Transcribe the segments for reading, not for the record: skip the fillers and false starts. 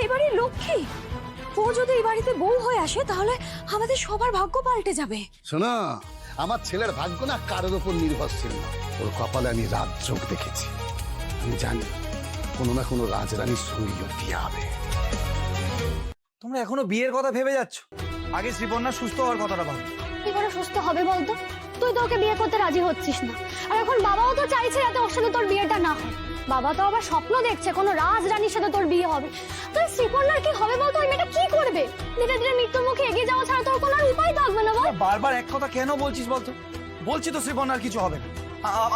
এই বাড়ির লক্ষ্মী। ও যদি এই বাড়িতে বউ হয়ে আসে তাহলে আমাদের সবার ভাগ্য পাল্টে যাবে। শোনো, আমার ছেলের ভাগ্য না কারোর উপর নির্ভরশীল না। ওর কপালে আমি রাজযোগ দেখেছি। আমি জানি কোনো না কোনো রাজরানীর সঙ্গে বিয়ে হবে। তোমরা এখনো বিয়ের কথা ভেবে যাচ্ছ? আগে শ্রীপর্ণা সুস্থ হওয়ার কথাটা ভাবো। কি করে সুস্থ হবে বলতো? তুই তো ওকে বিয়ে করতে রাজি হচ্ছিস না, আর এখন বাবাও তো চাইছে যাতে ওর সাথে তোর বিয়েটা না হয়। বাবা তো আবার স্বপ্ন দেখছে কোনো রাজরানীর সাথে তোর বিয়ে হবে। তুই শ্রীপর্ণার কি হবে বলতো? ওই মেয়েটা কি করবে? ধীরে ধীরে মৃত্যুর মুখে এগিয়ে যাওয়া ছাড়া তোর কোনো আর উপায় থাকবে না বল। বারবার এক কথা কেন বলছিস বলতো? বলছি তো শ্রীপর্ণার কিছু হবে না।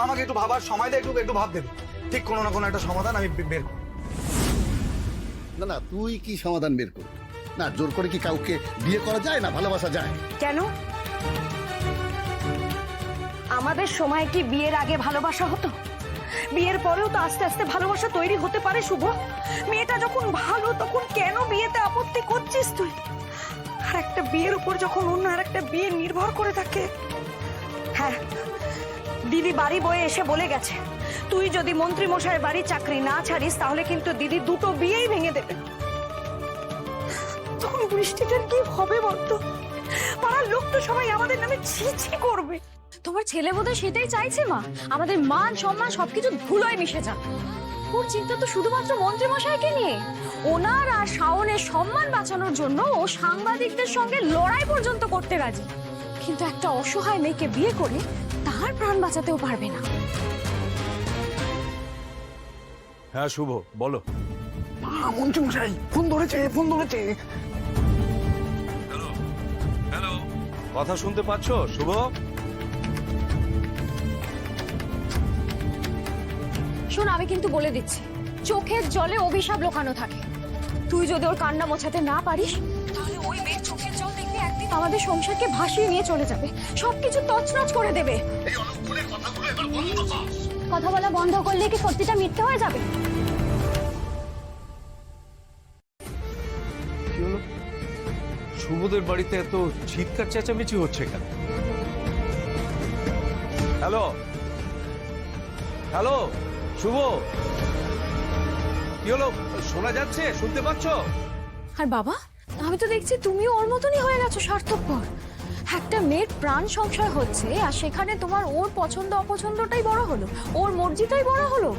আমাকে একটু ভাবার সময় দে, একটু ভাব দেবে। ঠিক কোনো না কোনো একটা সমাধান আমি বের করব। না না, তুই কি সমাধান বের করবি? না, জোর করে কি কাউকে বিয়ে করা যায় না? ভালোবাসা যায়? কেন? আমাদের সময় কি বিয়ের আগে ভালোবাসা হতো? বিয়ের পরেও তো আস্তে আস্তে ভালোবাসা তৈরি হতে পারে শুভ। মেয়েটা যখন ভালো তখন কেন বিয়েতে আপত্তি করছিস তুই? আর একটা বিয়ের উপর যখন অন্য আর একটা বিয়ে নির্ভর করে থাকে। হ্যাঁ, দিদি বাড়ি বয়ে এসে বলে গেছে তুই যদি মন্ত্রী মশাইয়ের বাড়ি চাকরি না ছাড়িস তাহলে কিন্তু দিদি দুটো বিয়েই ভেঙে দেবে। তখন বৃষ্টিটার কি হবে বলতো? পাড়ার লোক তো সবাই আমাদের নামে ছি ছি করবে। তোমার ছেলে বোধহয় সেটাই চাইছে মা, আমাদের মান সম্মান সবকিছু ধুলোয় মিশে যাক। ওর চিন্তা তো শুধুমাত্র মন্ত্রী মশাইকে নিয়ে। ওনার আর শাওনের সম্মান বাঁচানোর জন্য ও সাংবাদিকদের সঙ্গে লড়াই পর্যন্ত করতে রাজি। কিন্তু একটা অসহায় মেয়েকে বিয়ে করে তার প্রাণ বাঁচাতেও পারবে না। হ্যাঁ শুভ, বলো। মন্ত্রী মশাই ফোন ধরেছে। হ্যালো, কথা শুনতে পাচ্ছো শুভ? শোন, আমি কিন্তু বলে দিচ্ছি, চোখের জলে অভিশাপ লোকানো থাকে। তুই যদি ওর কান্না মোছাতে না পারিস তাহলে ওই মেয়ের চোখের জল দেখবি একদিন আমাদের সংসারকে ভাসিয়ে নিয়ে চলে যাবে, সবকিছু তছনছ করে দেবে। কথা বলা বন্ধ করলে কি সত্যিটা মিথ্যে হয়ে যাবে? কি হলো? শুভদের বাড়িতে এত চিৎকার চেঁচামেচি হচ্ছে কেন? হ্যালো হ্যালো, শুভ কি হলো? শোনা যাচ্ছে? শুনতে পাচ্ছো? আর বাবা, আমি তো দেখছি তুমিও ওর মতনই হয়ে গেছো স্বার্থপর। একটা মেয়ের প্রাণ সংশয় হচ্ছে আর সেখানে তোমার ওর পছন্দ অপছন্দটাই বড় হলো, ওর মর্জিটাই বড় হলো।